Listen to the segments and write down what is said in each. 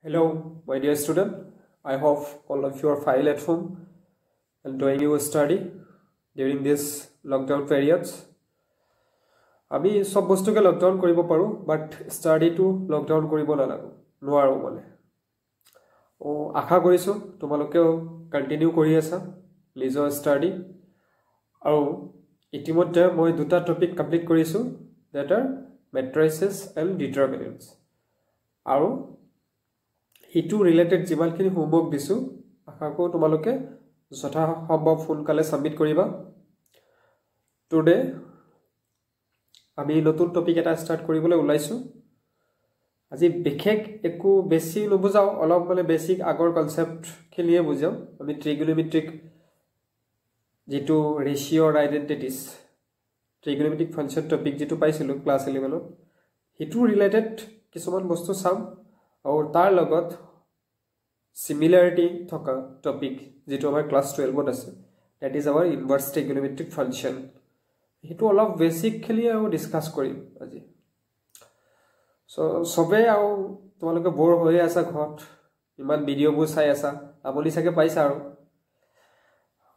Hello, my dear student. I hope all of you are fine at home and doing your study during this lockdown periods. আমি সব বস্তুকে lockdown কৰিব পাৰো but study to lockdown কৰিব নোৱাৰো মানে ও আশা কৰিছো তোমালোকেও কন্টিনিউ কৰি আছা লিজৰ স্টাডি আৰু ইতিমধ্যে মই দুটা টপিক কমপ্লিট কৰিছো that are matrices and determinants আৰু হিটু ৰিলেটেড যিমানখিনি হোমৱৰ্ক দিছো আশা কৰো তোমালোকে যথা সম্ভৱ সোনকালে সাবমিট কৰিবা টুডে আমি নতুন টপিক এটা স্টার্ট কৰিবলৈ ওলাইছো আজি বিশেষ একো বেছি নবুজাও অলপ মানে বেসিক আগৰ কনসেপ্ট খিনিয়ে বুজাম আমি ট্রিগোনোমেট্রিক যেটো ratio or identities trigonometric function topic যেটো পাইছিলো ক্লাস 11 ত হিটু ৰিলেটেড কিছুমান বস্তু চাম আৰু তাৰ লগত সিমিলাৰিটি থকা টপিক যেটো আমাৰ ক্লাস 12 ত আছে that is our inverse trigonometric function হিটু অলপ বেসিকলি আৰু ডিসকাস কৰিম আজি সো সবে আৰু তোমালোকে বৰ হৈ আছে ঘৰত ইমান ভিডিওবোৰ চাই আছা আমলি সাকে পাইছা আৰু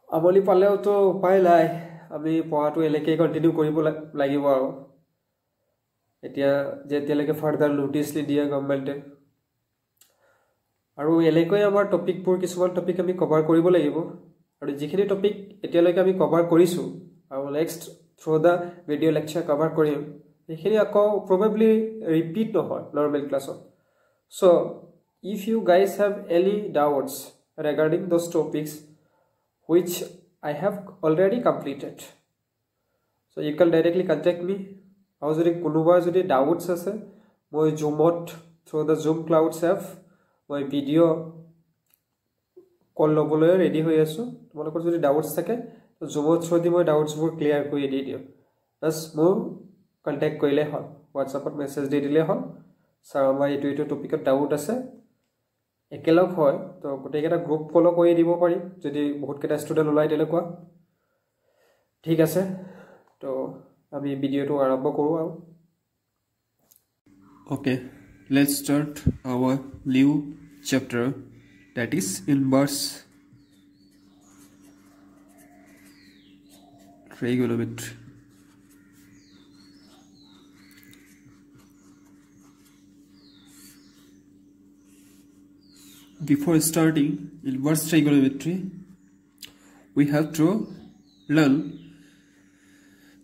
আমলি পালেও তো উপায় নাই আমি পঢ়াটো এলেকে কন্টিনিউ কৰিব লাগিব আৰু এতিয়া যেতিয়ালৈকে ফাৰ্দাৰ নোটিছ নিদিয়ে গভৰ্ণমেণ্টে আৰু এলেকৈ আমাৰ টপিকবোৰ কিছুমান টপিক আমি কভাৰ কৰিব লাগিব আৰু যিখিনি টপিক এতিয়ালৈকে আমি কভাৰ কৰিছো আৰু next through the video lecture cover কৰিম এইখিনি আকৌ probably repeat নহয় normal class so if you guys have any doubts regarding those topics which I have already completed so you can directly contact me আৰু যদি কোনোবা যদি doubts আছে মই zoomত through the zoom clouds app মই video call লবলৈ ready হৈ আছো তোমালোকৰ যদি ডাউটস থাকে তো জুমত থ্ৰু দি মই ডাউটসবোৰ ক্লিয়াৰ কৰি দি দিও বাস মোৰ কন্টাক্ট কৰিলে হ'ল WhatsAppত মেছেজ দি দিলে হ'ল স্যাৰ আমাৰ এইটো টপিকত ডাউট আছে একেলগ হয় তো গোটেইকেটা গ্ৰুপ ফলো কৰি দিব পাৰি যদি বহুত কেটা ষ্টুডেন্ট ওলাই দিলে কোৱা ঠিক আছে তো আমি ভিডিওটো আৰম্ভ কৰো আৰু okay let's start our new chapter that is inverse trigonometry before starting inverse trigonometry we have to learn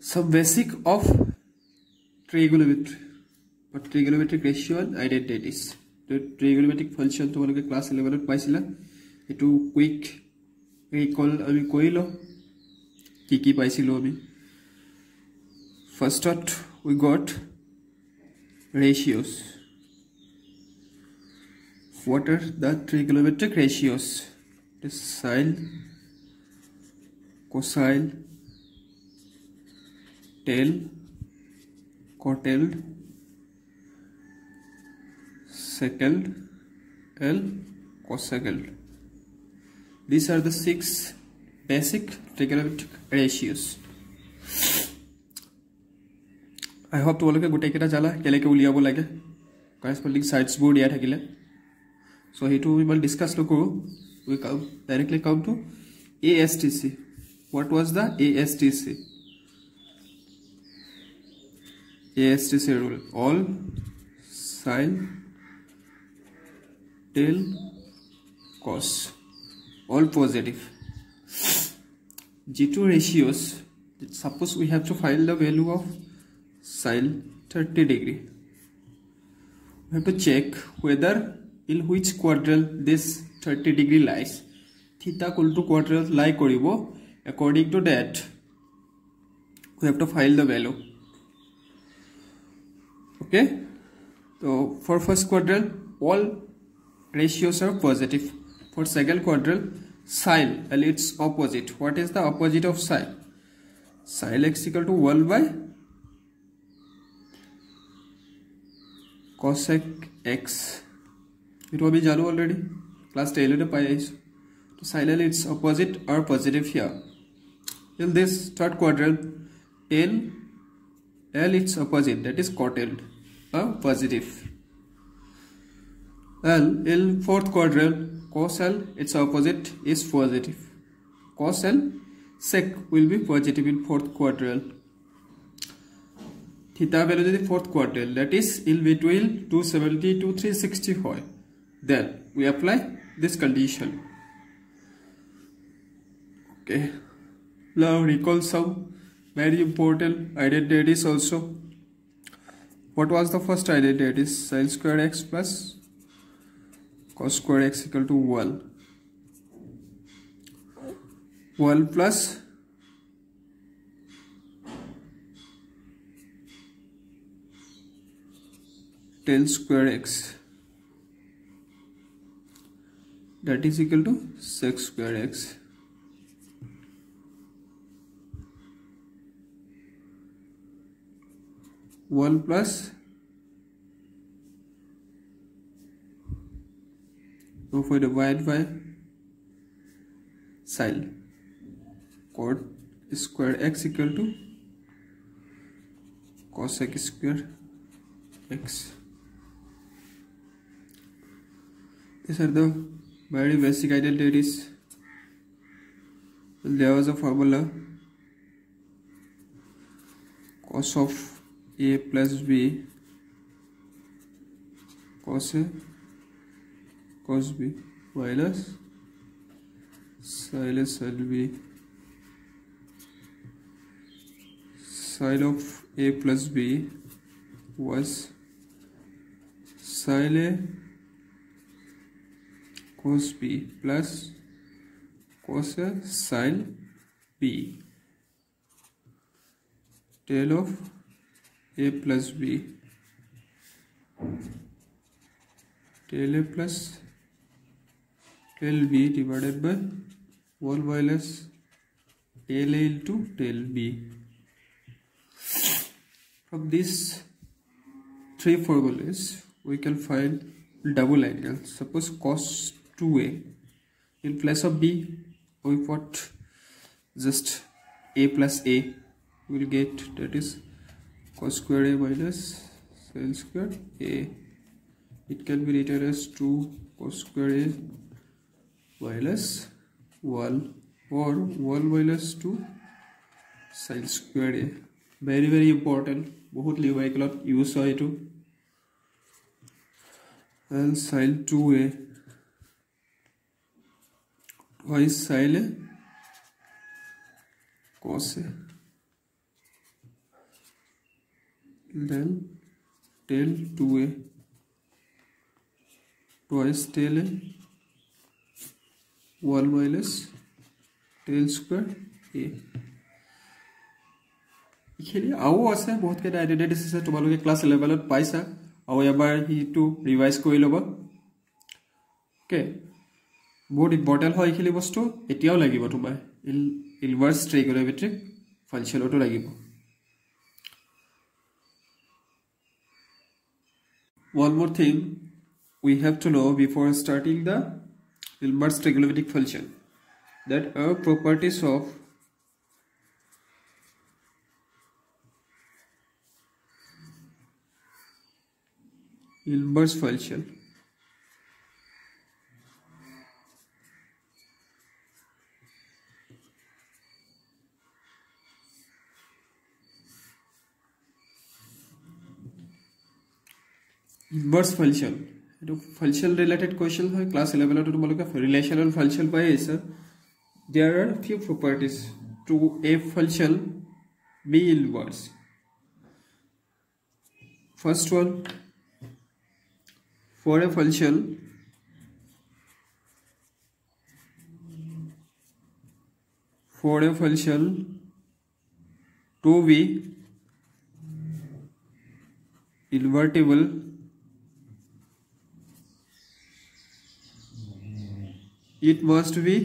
some basic of trigonometry but trigonometric ratio and identities the trigonometric function to one class 11 paisila etu quick recall ami koilo ki paisilo ami first at we got ratios what are the trigonometric ratios the sine cosine tan cotangent secant and cosecant these are the 6 basic trigonometric ratios I hope to all of you take jala keleke uliabo lage corresponding sides board dia thakile so hetu we will discuss lo koro we come directly come to ASTC what was the ASTC rule all sine tan cos all positive G2 ratios suppose we have to find the value of sine 30 degree we have to check whether in which quadrant this 30 degree lies theta equal to quadrant lie koribo according to that we have to find the value okay so for first quadrant all ratios are positive for second quadrant sine and its opposite what is the opposite of sine sine x equal to 1 by cosec x it will be jano already class 10 pai so sine and its opposite are positive here in this third quadrant tan and its opposite that is cotangent are positive L fourth quadrant, cos L, its opposite is positive. Cos L sec will be positive in fourth quadrant. Theta value is the fourth quadrant, that is in between 270 to 365. Then we apply this condition. Okay. Now recall some very important identities also. What was the first identity? Sin square x plus cos square x equal to 1. 1 plus tan square x, that is equal to sec square x. One plus for divided by sin cot square x equal to cosec square x. These are the very basic identities. There was a formula cos of a plus b cos a cos b minus sin a sin b sin of a plus b was sin a cos b plus cos a sin b tail of a plus b tail a plus tail b divided by 1 minus tail a into tail b. From these three formulas we can find double angle. Suppose cos 2a, in place of b we put just a plus a, we will get, that is cos square a minus sin square a. It can be written as 2 cos square a minus 1 or 1 minus 2 sin square a. Very important, बहुत numerical use होय to. And sin 2a twice sin a cos a, then tail 2a twice tail a 1 minus tail square a. এইখিনি আও আছে বহুত কেটা identities আছে তোমালোকে class 11 ত পাইছা আও এবাৰ হিটো ৰিভাইজ কৰি লবা ওকে বহুত ইম্পৰ্টেন্ট হয় এইখিনি বস্তু এতিয়াও লাগিব তোমাৰ ইনভার্স ট্রিগোনোমেট্রিক ফাংশনটো লাগিব one more thing we have to know before starting the inverse trigonometric function, that are properties of inverse function. Inverse function, function related question है class 11 to तुम्हारे का relational function पाए ऐसा. There are few properties to a function be inverse. First one, for a function to be invertible, it must be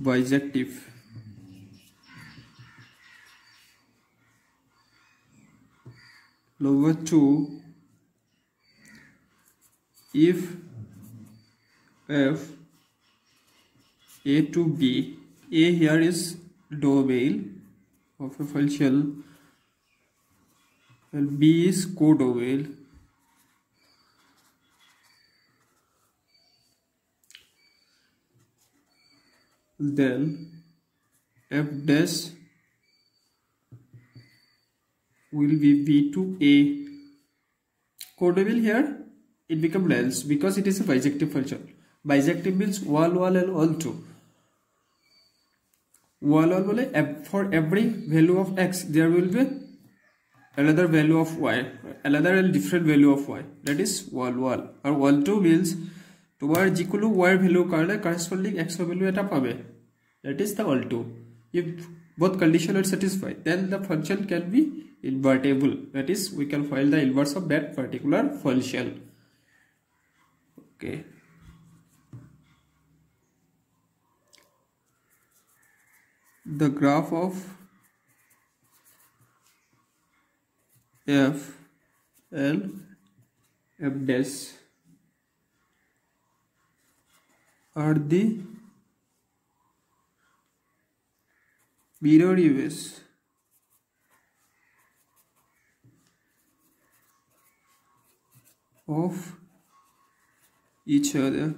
bijective. Number 2, if f a to b, a here is domain of a function and b is codomain, then f dash will be v to a. Codable here it become lens because it is a bijective function. Bijective means wall and all two. Wall for every value of x there will be another value of y, another different value of y, that is wall. Or wall 2 means তোমার যিকোনো y value কারণে corresponding x value এটা পাবে, that is the wall 2. If both conditions are satisfied, then the function can be invertible, that is we can find the inverse of that particular function. Okay, the graph of f and f dash are the mirror image of each other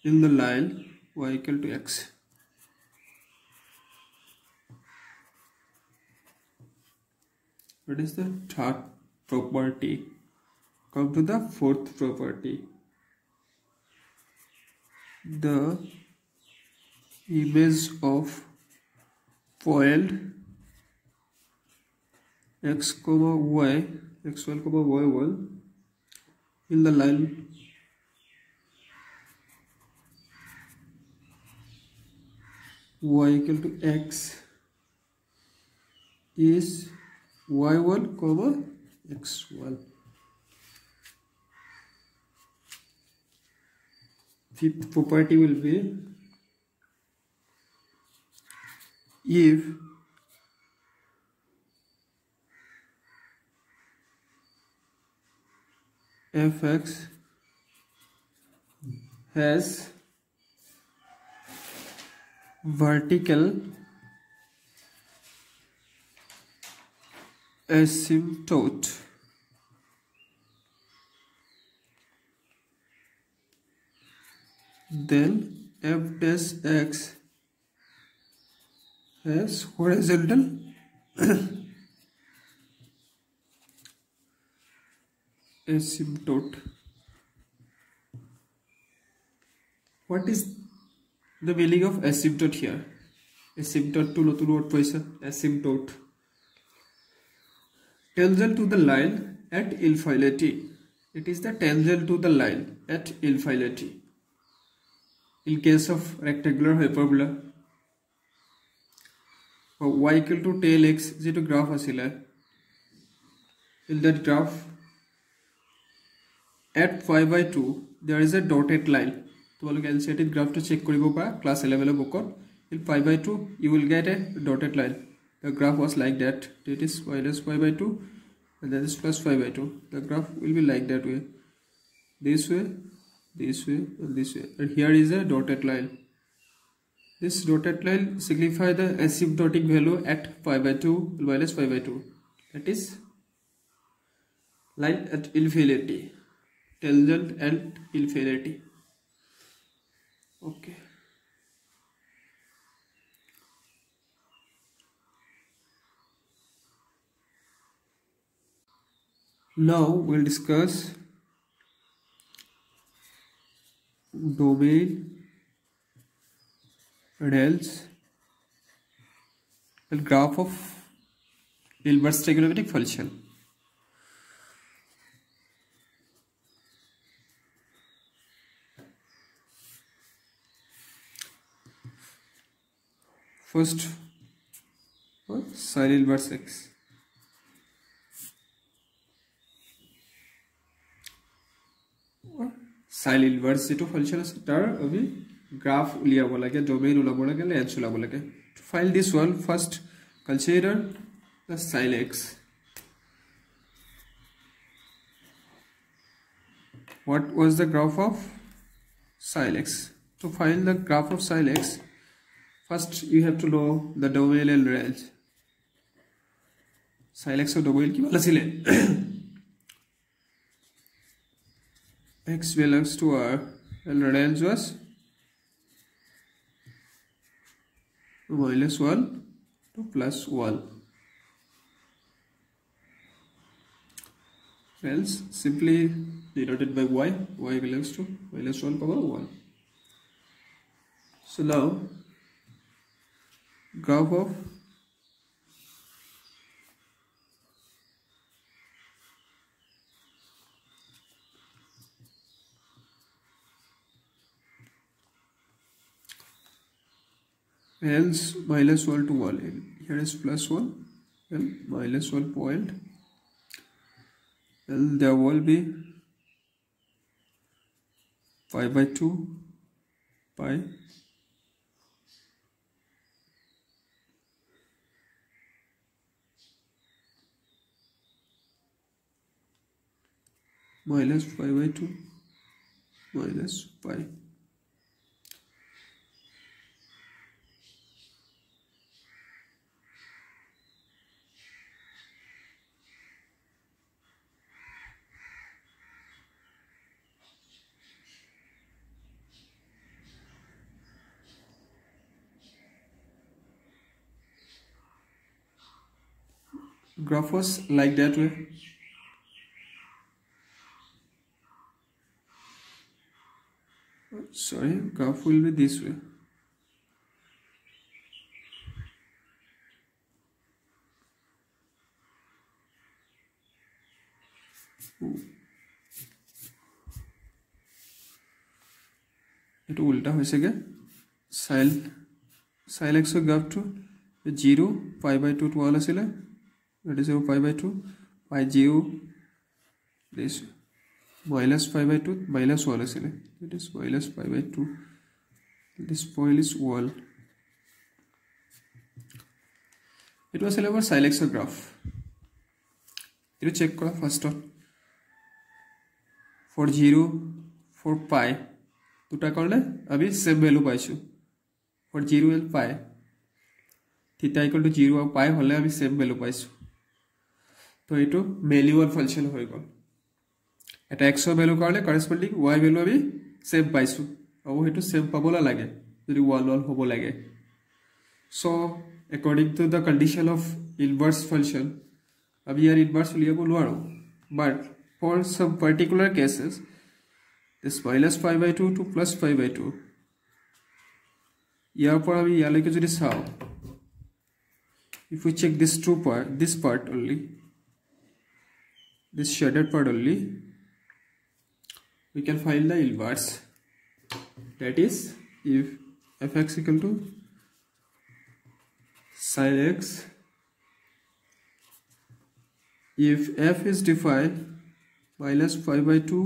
in the line y equal to x. What is the third property? Come to the fourth property. The image of point x comma y, x1 comma y1 in the line y equal to x is y1 comma x1. Fifth property will be if fx has vertical asymptote, then f dash x has horizontal asymptote. What is the meaning of asymptote here? Asymptote to notun word paisa, asymptote. Tangent to the line at infinity. It is the tangent to the line at infinity. In case of rectangular hyperbola, y equal to tail x যেটো graph asile, in that graph at 5/2 there is a dotted line. তোমালোকে NCERT graph to check কৰিব পাৰা class 11 bookত. In 5/2 you will get a dotted line. The graph was like that. It is minus 5/2 and that is plus 5/2. The graph will be like that way, this way, this way, and this way. And here is a dotted line. This dotted line signifies the asymptotic value at 5/2 minus 5/2. That is line at infinity, tangent and infinity. Okay. Now we'll discuss domain, rails, and graph of inverse trigonometric function. First, sin inverse x. Sin inverse যেটো function আছে তাৰ আমি graph উলিয়াব লাগে, domain উলাব লাগে, lens উলাব লাগে. To find this one, first consider the sin x. What was the graph of sin x? To find the graph of sin x, first you have to know the domain and range. Sin x of domain কি বলা ছিলে? x belongs to R and range was -1 to +1. Else simply denoted by y belongs to -1, 1. So now graph of else -1 to 1. Here is +1 and -1 point, and there will be pi by 2 pi minus pi by 2 minus pi. Graph was like that way. Sorry, graph will be this way. It ulta hoise ge sin x graph to 0 pi by 2 to 1 asile, that is pi by 2 pi 0 this minus pi by 2 minus 1 asile, that is minus pi by 2. This point is 1. It was our sin x graph. You check first one for 0 for pi দুটা করলে আমি same value পাইছো for 0 and pi theta equal to 0 আর pi হলে আমি same value পাইছো। তো এটো ম্যানুয়াল ফাংশন হৈ গল। এটা x এর ভ্যালু করলে করেসপন্ডিং y ভ্যালু আমি সেম পাইছো, আৰু হেতু সেম পাবলা লাগে যদি 1 1 হ'ব লাগে। So according to the condition of inverse function আমি ইয়াৰ inverse উলিয়াব নোৱাৰো, but for some particular cases this minus pi by 2 to plus pi by 2 ইয়াৰ পৰা আমি ইয়ালৈকে যদি চাও, if we check this part only, this shaded part only, we can find the inverse. That is, if fx equal to sin x, if f is defined minus pi by 2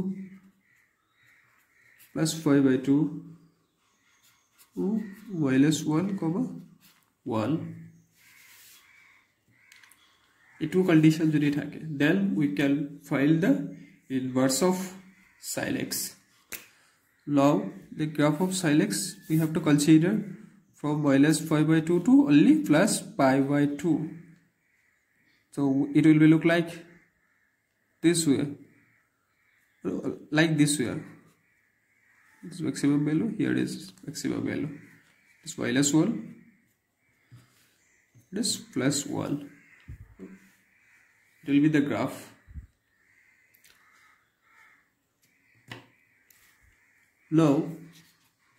plus pi by 2 minus 1 comma 1, it two condition jodi thake, then we can find the inverse of sin x. Now the graph of sin x we have to consider from minus pi by 2 to only plus pi by 2. So it will be look like this way, like this way. This maximum value, here is maximum value. This minus 1, this plus 1. It will be the graph. Now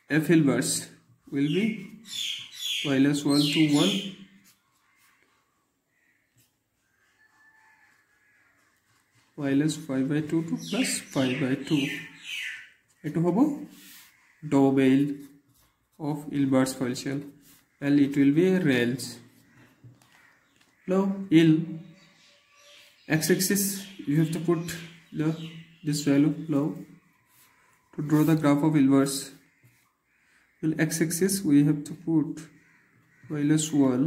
f inverse will be minus 1 to 1 minus 5 by 2 to plus 5 by 2. Eto hobo domain of inverse function and it will be a range. Now in x-axis you have to put this value. Now to draw the graph of inverse, in x-axis we have to put minus 1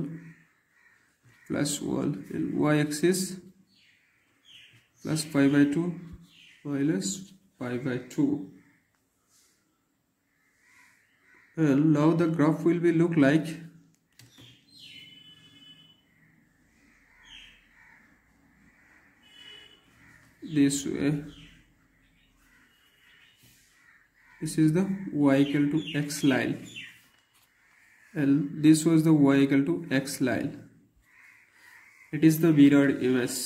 plus 1, in y-axis plus pi by 2 minus pi by 2. And now the graph will be look like this way. This is the y equal to x line, and this was the y equal to x line. It is the mirrored image.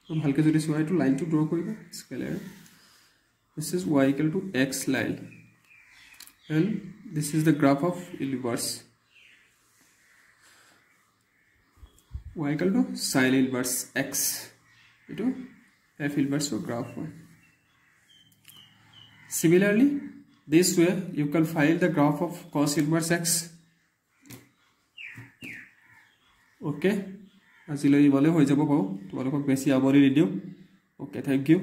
So halke jodi soy to line to draw koriba scalar. This is y equal to x line, and this is the graph of inverse. Y equal to sin inverse x. Itu f inverse for graph 1. Similarly, this way you can find the graph of cos inverse x. Okay, আজিলৈ ইমানে হৈ যাব পাও তোমালোকক বেছি আমনি নিদিও। Okay, thank you.